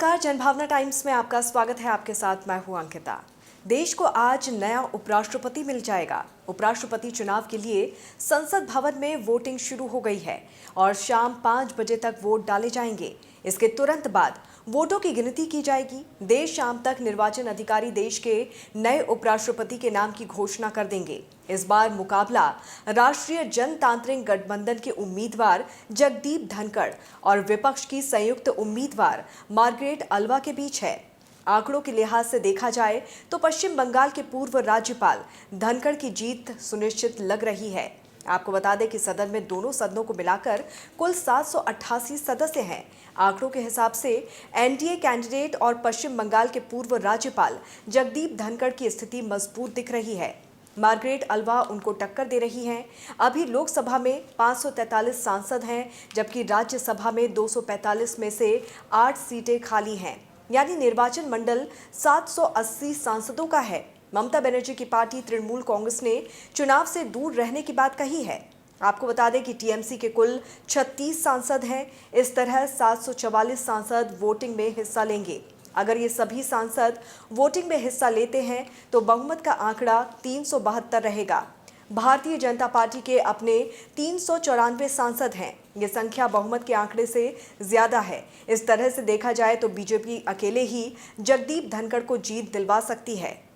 नमस्कार, जनभावना टाइम्स में आपका स्वागत है। आपके साथ मैं हूं अंकिता। देश को आज नया उपराष्ट्रपति मिल जाएगा। उपराष्ट्रपति चुनाव के लिए संसद भवन में वोटिंग शुरू हो गई है और शाम 5 बजे तक वोट डाले जाएंगे। इसके तुरंत बाद वोटों की गिनती की जाएगी। देर शाम तक निर्वाचन अधिकारी देश के नए उपराष्ट्रपति के नाम की घोषणा कर देंगे। इस बार मुकाबला राष्ट्रीय जनतांत्रिक गठबंधन के उम्मीदवार जगदीप धनखड़ और विपक्ष की संयुक्त उम्मीदवार मार्गरेट अल्वा के बीच है। आंकड़ों के लिहाज से देखा जाए तो पश्चिम बंगाल के पूर्व राज्यपाल धनखड़ की जीत सुनिश्चित लग रही है। आपको बता दें कि सदन में दोनों सदनों को मिलाकर कुल 788 सदस्य हैं। आंकड़ों के हिसाब से एनडीए कैंडिडेट और पश्चिम बंगाल के पूर्व राज्यपाल जगदीप धनखड़ की स्थिति मजबूत दिख रही है। मार्गरेट अल्वा उनको टक्कर दे रही हैं। अभी लोकसभा में 543 सांसद हैं, जबकि राज्यसभा में 245 में से 8 सीटें खाली हैं, यानी निर्वाचन मंडल 780 सांसदों का है। ममता बनर्जी की पार्टी तृणमूल कांग्रेस ने चुनाव से दूर रहने की बात कही है। आपको बता दें कि टीएमसी के कुल 36 सांसद हैं। इस तरह 744 सांसद वोटिंग में हिस्सा लेंगे। अगर ये सभी सांसद वोटिंग में हिस्सा लेते हैं तो बहुमत का आंकड़ा 372 रहेगा। भारतीय जनता पार्टी के अपने 394 सांसद हैं। ये संख्या बहुमत के आंकड़े से ज्यादा है। इस तरह से देखा जाए तो बीजेपी अकेले ही जगदीप धनखड़ को जीत दिलवा सकती है।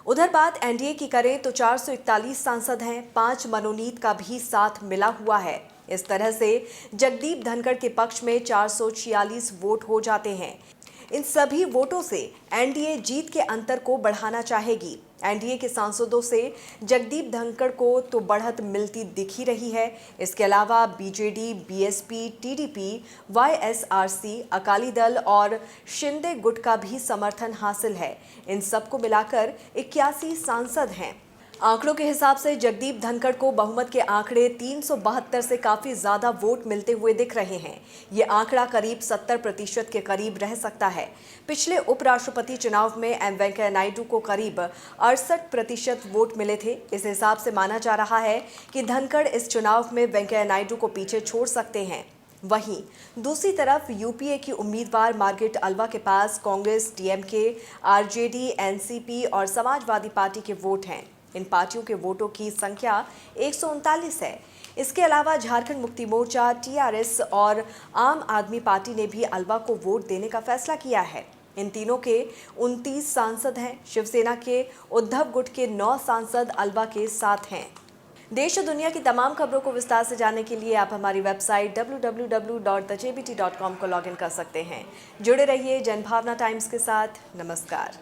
उधर बात एनडीए की करें तो 441 सांसद हैं। 5 मनोनीत का भी साथ मिला हुआ है। इस तरह से जगदीप धनखड़ के पक्ष में 446 वोट हो जाते हैं। इन सभी वोटों से एनडीए जीत के अंतर को बढ़ाना चाहेगी। एनडीए के सांसदों से जगदीप धनखड़ को तो बढ़त मिलती दिख ही रही है। इसके अलावा BJD, BSP, TDP, YSRC, Akali Dal और शिंदे गुट का भी समर्थन हासिल है। इन सबको मिलाकर 81 सांसद हैं। आंकड़ों के हिसाब से जगदीप धनखड़ को बहुमत के आंकड़े 372 से काफी ज्यादा वोट मिलते हुए दिख रहे हैं। ये आंकड़ा करीब 70% के करीब रह सकता है। पिछले उपराष्ट्रपति चुनाव में एम वेंकैया नायडू को करीब 68% वोट मिले थे। इस हिसाब से माना जा रहा है कि धनखड़ इस चुनाव में वेंकैया नायडू को पीछे छोड़ सकते हैं। वहीं दूसरी तरफ यूपीए की उम्मीदवार मार्गरेट अल्वा के पास कांग्रेस, डीएमके, आरजेडी, एनसीपी और समाजवादी पार्टी के वोट हैं। इन पार्टियों के वोटों की संख्या 139 है। इसके अलावा झारखंड मुक्ति मोर्चा, टीआरएस और आम आदमी पार्टी ने भी अल्वा को वोट देने का फैसला किया है। इन तीनों के 29 सांसद हैं। शिवसेना के उद्धव गुट के 9 सांसद अल्वा के साथ हैं। देश और दुनिया की तमाम खबरों को विस्तार से जानने के लिए आप हमारी वेबसाइट www.thejbt.com को लॉगिन कर सकते हैं। जुड़े रहिए जनभावना टाइम्स के साथ। नमस्कार।